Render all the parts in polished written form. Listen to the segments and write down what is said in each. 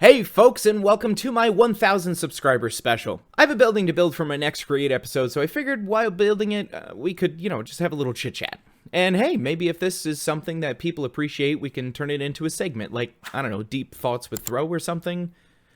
Hey folks, and welcome to my 1000 subscriber special. I have a building to build for my next Create episode, so I figured while building it, we could, just have a little chit chat. And hey, maybe if this is something that people appreciate, we can turn it into a segment, like, I don't know, Deep Thoughts with Throw or something.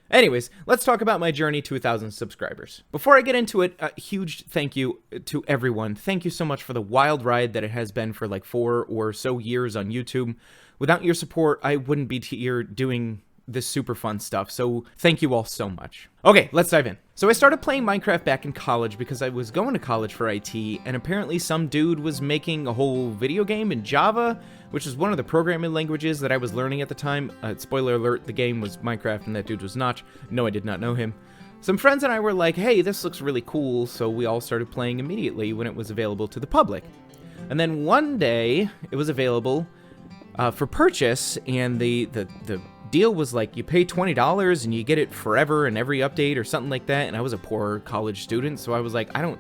Anyways, let's talk about my journey to 1000 subscribers. Before I get into it, a huge thank you to everyone. Thank you so much for the wild ride that it has been for like 4 or so years on YouTube. Without your support, I wouldn't be here doing this super fun stuff, so thank you all so much. Okay, let's dive in. So I started playing Minecraft back in college because I was going to college for IT, and apparently some dude was making a whole video game in Java, which is one of the programming languages that I was learning at the time. Spoiler alert, the game was Minecraft and that dude was Notch. No, I did not know him. Some friends and I were like, hey, this looks really cool, so we all started playing immediately when it was available to the public. And then one day, it was available for purchase, and the deal was like you pay $20 and you get it forever and every update or something like that. And I was a poor college student, so I was like, I don't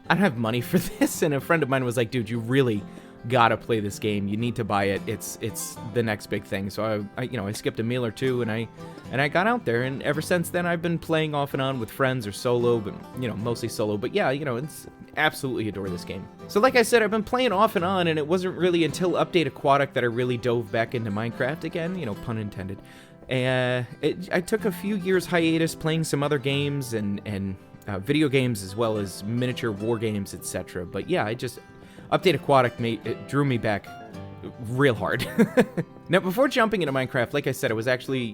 have money for this. And a friend of mine was like, dude, you really gotta play this game. You need to buy it. It's the next big thing. So I skipped a meal or two and I got out there, and ever since then I've been playing off and on with friends or solo, but mostly solo. But yeah, it's absolutely adore this game. So like I said, I've been playing off and on, and it wasn't really until Update Aquatic that I really dove back into Minecraft again, pun intended. And I took a few years hiatus playing some other games and video games as well as miniature war games, etc. But yeah, Update Aquatic it drew me back real hard. Now, before jumping into Minecraft, like I said, I was actually,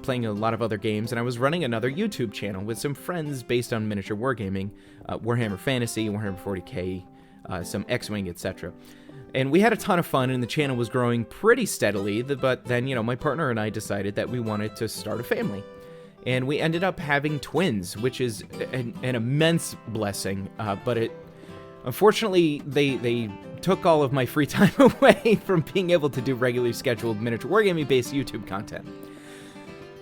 playing a lot of other games, and I was running another YouTube channel with some friends based on miniature wargaming, Warhammer Fantasy, Warhammer 40k, some X-Wing, etc. And we had a ton of fun, and the channel was growing pretty steadily, but then, my partner and I decided that we wanted to start a family. And we ended up having twins, which is an immense blessing, but unfortunately, they took all of my free time away from being able to do regularly scheduled miniature wargaming-based YouTube content.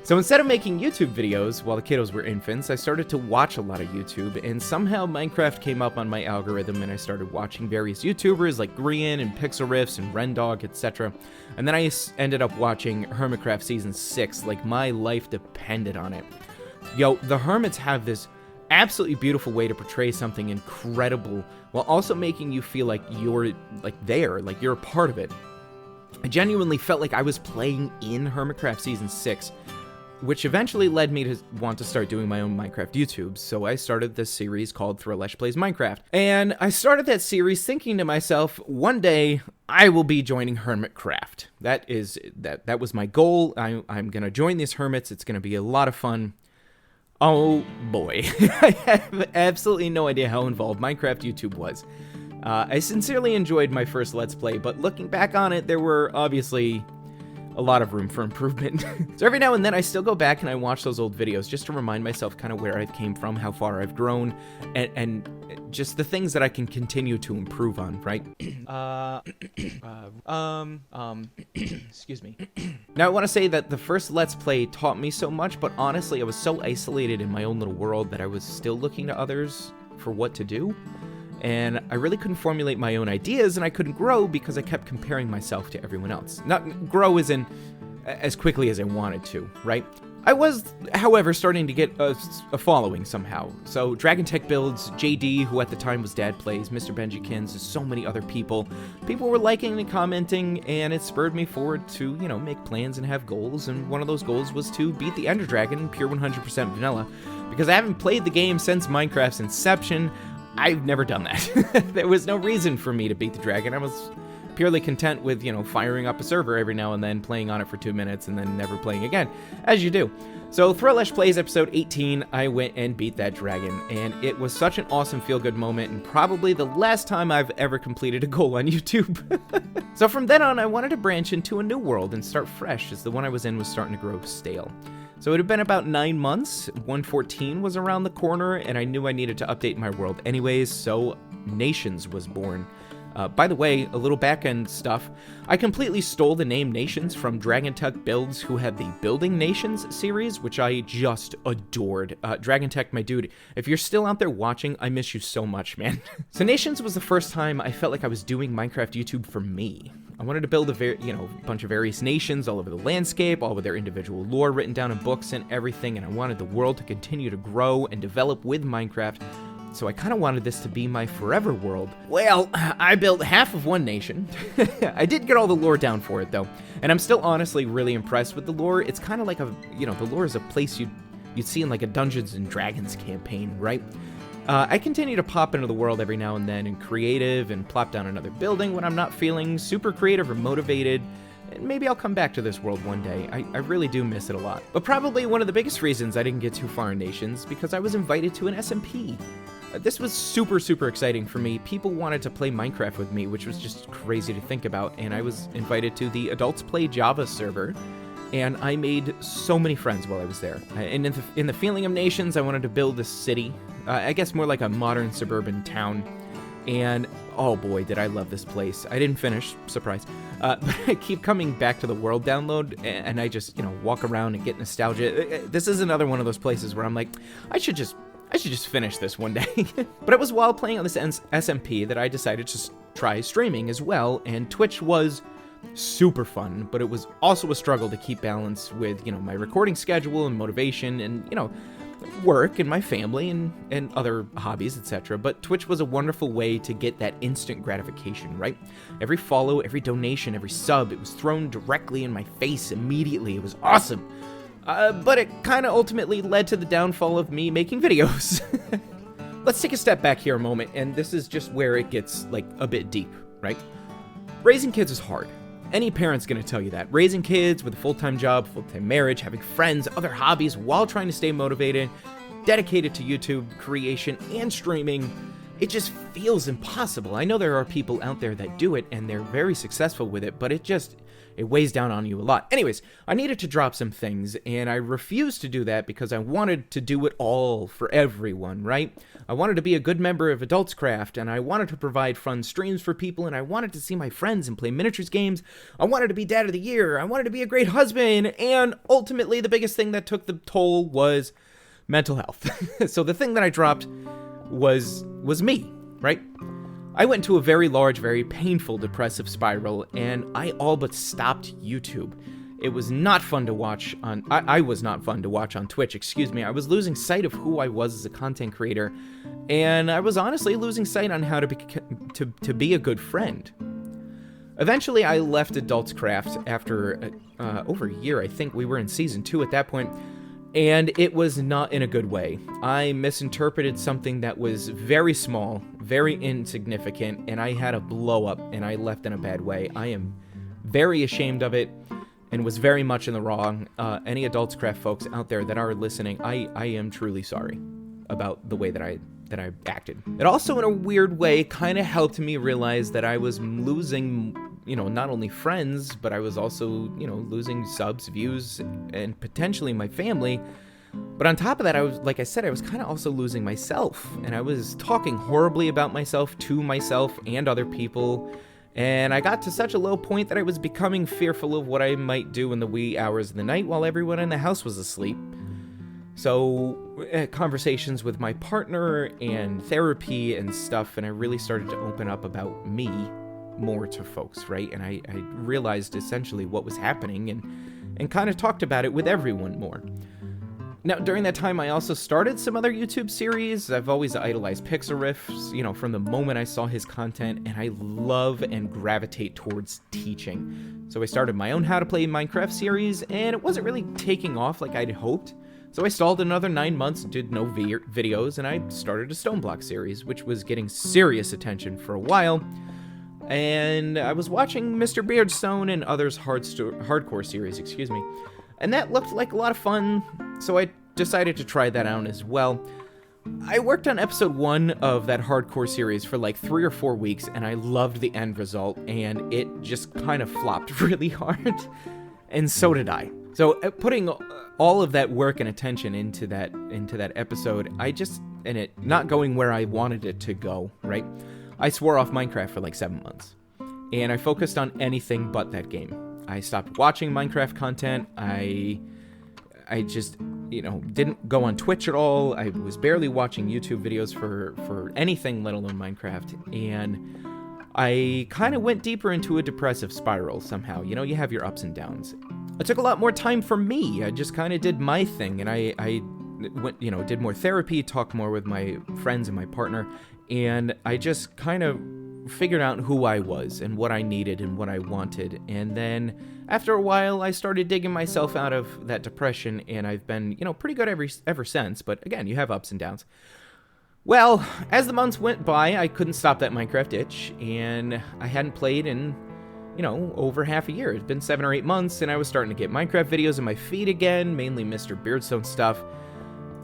So instead of making YouTube videos while the kiddos were infants, I started to watch a lot of YouTube, and somehow Minecraft came up on my algorithm, and I started watching various YouTubers like Grian and Pixel Riffs and Rendog, etc. And then I ended up watching Hermitcraft Season 6, like my life depended on it. Yo, the Hermits have this absolutely beautiful way to portray something incredible while also making you feel like you're there, like you're a part of it. I genuinely felt like I was playing in Hermitcraft Season 6, which eventually led me to want to start doing my own Minecraft YouTube, so I started this series called Thrillesh Plays Minecraft. And I started that series thinking to myself, one day I will be joining Hermitcraft. That was my goal. I'm gonna join these hermits. It's gonna be a lot of fun. Oh boy, I have absolutely no idea how involved Minecraft YouTube was. I sincerely enjoyed my first Let's Play, but looking back on it, there were obviously a lot of room for improvement. So every now and then I still go back and I watch those old videos just to remind myself kind of where I came from, how far I've grown, and just the things that I can continue to improve on, right? Excuse me. Now I want to say that the first Let's Play taught me so much, but honestly I was so isolated in my own little world that I was still looking to others for what to do. And I really couldn't formulate my own ideas, and I couldn't grow because I kept comparing myself to everyone else. Not grow as quickly as I wanted to, right? I was, however, starting to get a following somehow. So Dragon Tech Builds, JD, who at the time was Dad Plays, Mr. Benjikins, so many other people. People were liking and commenting, and it spurred me forward to, make plans and have goals. And one of those goals was to beat the Ender Dragon in pure 100% vanilla, because I haven't played the game since Minecraft's inception. I've never done that. There was no reason for me to beat the dragon. I was purely content with, firing up a server every now and then, playing on it for 2 minutes, and then never playing again, as you do. So Thrillesh Plays episode 18, I went and beat that dragon, and it was such an awesome feel-good moment, and probably the last time I've ever completed a goal on YouTube. So from then on, I wanted to branch into a new world and start fresh, as the one I was in was starting to grow stale. So it had been about 9 months, 1.14 was around the corner, and I knew I needed to update my world anyways, so Nations was born. By the way, a little back-end stuff. I completely stole the name Nations from Dragon Tech Builds, who had the Building Nations series, which I just adored. Dragon Tech, my dude, if you're still out there watching, I miss you so much, man. So Nations was the first time I felt like I was doing Minecraft YouTube for me. I wanted to build a bunch of various nations all over the landscape, all with their individual lore written down in books and everything, and I wanted the world to continue to grow and develop with Minecraft. So I kind of wanted this to be my forever world. Well, I built half of one nation. I did get all the lore down for it, though. And I'm still honestly really impressed with the lore. It's kind of like the lore is a place you'd see in like a Dungeons and Dragons campaign, right? I continue to pop into the world every now and then in creative and plop down another building when I'm not feeling super creative or motivated. And maybe I'll come back to this world one day. I really do miss it a lot. But probably one of the biggest reasons I didn't get too far in Nations because I was invited to an SMP. This was super, super exciting for me. People wanted to play Minecraft with me, which was just crazy to think about, and I was invited to the Adults Play Java server, and I made so many friends while I was there. And in the feeling of Nations, I wanted to build a city, I guess more like a modern suburban town, and oh boy, did I love this place. I didn't finish, surprise, but I keep coming back to the world download, and I just, walk around and get nostalgia. This is another one of those places where I'm like, I should just finish this one day. But it was while playing on this SMP that I decided to try streaming as well, and Twitch was super fun, but it was also a struggle to keep balance with, my recording schedule and motivation and, work and my family and other hobbies, etc. But Twitch was a wonderful way to get that instant gratification, right? Every follow, every donation, every sub, it was thrown directly in my face immediately. It was awesome. But it kind of ultimately led to the downfall of me making videos. Let's take a step back here a moment, and this is just where it gets, a bit deep, right? Raising kids is hard. Any parent's gonna tell you that. Raising kids with a full-time job, full-time marriage, having friends, other hobbies, while trying to stay motivated, dedicated to YouTube creation and streaming, it just feels impossible. I know there are people out there that do it, and they're very successful with it, but it weighs down on you a lot. Anyways, I needed to drop some things, and I refused to do that because I wanted to do it all for everyone, right? I wanted to be a good member of Adultscraft, and I wanted to provide fun streams for people, and I wanted to see my friends and play miniatures games. I wanted to be Dad of the Year. I wanted to be a great husband, and ultimately the biggest thing that took the toll was mental health. So the thing that I dropped was me, right? I went to a very large, very painful depressive spiral, and I all but stopped YouTube. It was not fun to watch on, I was not fun to watch on Twitch, excuse me. I was losing sight of who I was as a content creator, and I was honestly losing sight on how to be a good friend. Eventually, I left Adultscraft after over a year, I think. We were in Season 2 at that point, and it was not in a good way. I misinterpreted something that was very small, very insignificant, and I had a blow up, and I left in a bad way. I am very ashamed of it, and was very much in the wrong. Any Adultscraft folks out there that are listening, I am truly sorry about the way that I acted. It also, in a weird way, kind of helped me realize that I was losing, not only friends, but I was also, losing subs, views, and potentially my family. But on top of that, I was kind of also losing myself, and I was talking horribly about myself to myself and other people. And I got to such a low point that I was becoming fearful of what I might do in the wee hours of the night while everyone in the house was asleep. So, conversations with my partner and therapy and stuff, and I really started to open up about me more to folks, right? And I realized essentially what was happening and kind of talked about it with everyone more. Now, during that time, I also started some other YouTube series. I've always idolized Pixelriff, from the moment I saw his content, and I love and gravitate towards teaching. So I started my own How to Play Minecraft series, and it wasn't really taking off like I'd hoped. So I stalled another 9 months, did no videos, and I started a Stoneblock series, which was getting serious attention for a while. And I was watching Mr. Beardstone and others' hardcore series, and that looked like a lot of fun, so I decided to try that out as well. I worked on episode 1 of that hardcore series for 3 or 4 weeks, and I loved the end result, and it just kind of flopped really hard, and so did I. So putting all of that work and attention into that episode, and it not going where I wanted it to go, right? I swore off Minecraft for 7 months, and I focused on anything but that game. I stopped watching Minecraft content. I just, didn't go on Twitch at all. I was barely watching YouTube videos for anything, let alone Minecraft. And I kind of went deeper into a depressive spiral somehow. You know, you have your ups and downs. It took a lot more time for me. I just kind of did my thing, and I went, you know, did more therapy, talked more with my friends and my partner, and I just kind of figured out who I was and what I needed and what I wanted. And then after a while, I started digging myself out of that depression, and I've been, you know, pretty good ever since. But again, you have ups and downs. Well, as the months went by, I couldn't stop that Minecraft itch, and I hadn't played in, you know, over half a year. It's been 7 or 8 months, and I was starting to get Minecraft videos in my feed again, mainly Mr. Beardstone stuff.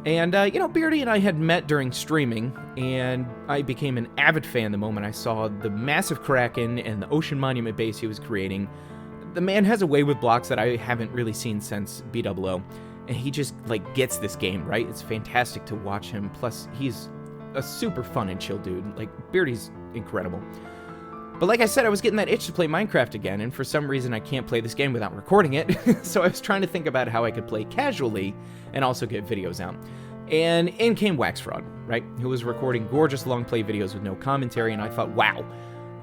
And, you know, Beardy and I had met during streaming, and I became an avid fan the moment I saw the massive Kraken and the Ocean Monument base he was creating. The man has a way with blocks that I haven't really seen since BOO, and he just, like, gets this game, right? It's fantastic to watch him, plus he's a super fun and chill dude. Like, Beardy's incredible. But like I said, I was getting that itch to play Minecraft again, and for some reason I can't play this game without recording it, so I was trying to think about how I could play casually and also get videos out. And in came Waxfraud, right? Who was recording gorgeous long play videos with no commentary, and I thought, wow,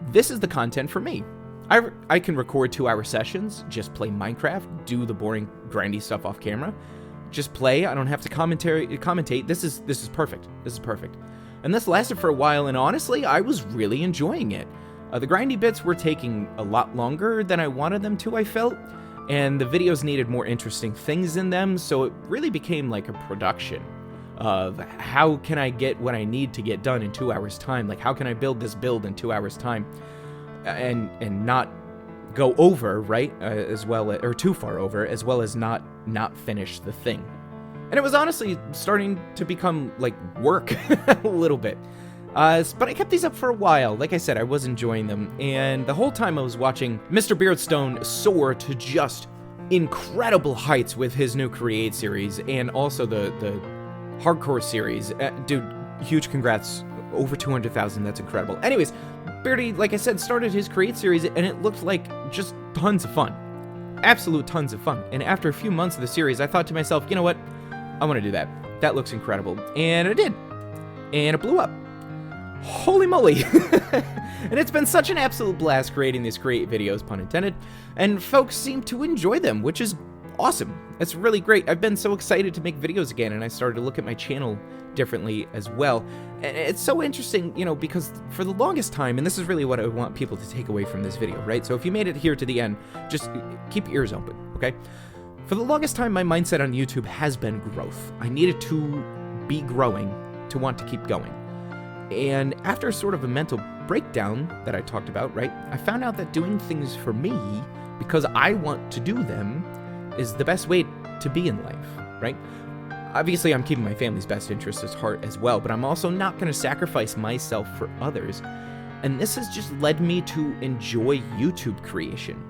this is the content for me. I can record 2-hour sessions, just play Minecraft, do the boring, grindy stuff off camera, just play. I don't have to commentate. This is perfect. This is perfect. And this lasted for a while, and honestly, I was really enjoying it. The grindy bits were taking a lot longer than I wanted them to, I felt, and the videos needed more interesting things in them, so it really became like a production of how can I get what I need to get done in 2 hours time. Like, how can I build this build in 2 hours time and not go over, right, as well, or too far over, as well as not finish the thing. And it was honestly starting to become like work a little bit. But I kept these up for a while. Like I said, I was enjoying them, and the whole time I was watching Mr. Beardstone soar to just incredible heights with his new Create series, and also the Hardcore series. Dude, huge congrats. Over 200,000, that's incredible. Anyways, Beardy, like I said, started his Create series, and it looked like just tons of fun. Absolute tons of fun. And after a few months of the series, I thought to myself, you know what? I want to do that. That looks incredible. And I did. And it blew up. Holy moly. And it's been such an absolute blast creating these Create videos, pun intended. And folks seem to enjoy them, which is awesome. It's really great. I've been so excited to make videos again, and I started to look at my channel differently as well. And it's so interesting, you know, because for the longest time, and this is really what I want people to take away from this video, right? So if you made it here to the end, just keep your ears open, okay? For the longest time, my mindset on YouTube has been growth. I needed to be growing to want to keep going. And after sort of a mental breakdown that I talked about, right, I found out that doing things for me, because I want to do them, is the best way to be in life, right? Obviously, I'm keeping my family's best interests at heart as well, but I'm also not going to sacrifice myself for others. And this has just led me to enjoy YouTube creation.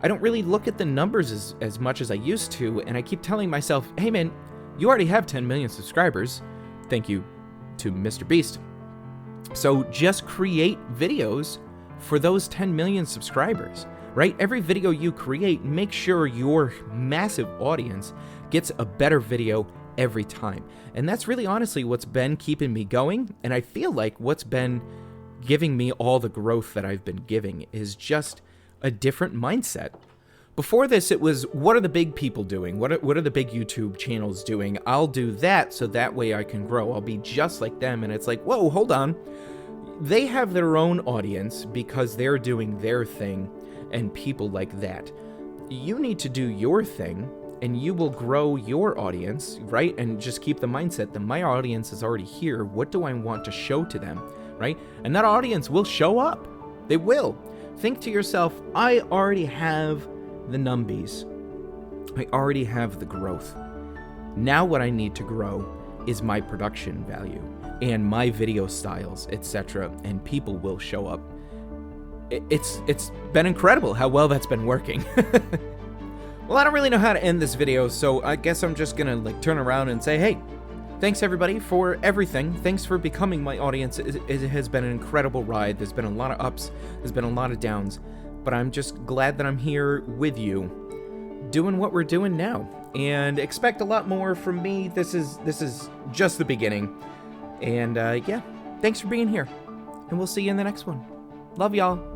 I don't really look at the numbers as much as I used to, and I keep telling myself, hey man, you already have 10 million subscribers. Thank you to Mr. Beast. So just create videos for those 10 million subscribers, right? Every video you create, make sure your massive audience gets a better video every time. And that's really honestly what's been keeping me going, and I feel like what's been giving me all the growth that I've been giving is just a different mindset. Before this, it was, what are the big people doing? What are the big YouTube channels doing? I'll do that so that way I can grow. I'll be just like them. And it's like, whoa, hold on. They have their own audience because they're doing their thing and people like that. You need to do your thing and you will grow your audience, right? And just keep the mindset that my audience is already here. What do I want to show to them, right? And that audience will show up. They will. Think to yourself, I already have the numbies. I already have the growth. Now what I need to grow is my production value and my video styles, etc. And people will show up. It's been incredible how well that's been working. Well, I don't really know how to end this video, so I guess I'm just gonna like turn around and say, hey, thanks everybody for everything. Thanks for becoming my audience. It has been an incredible ride. There's been a lot of ups. There's been a lot of downs. But I'm just glad that I'm here with you doing what we're doing now. And expect a lot more from me. This is just the beginning. And yeah, thanks for being here. And we'll see you in the next one. Love y'all.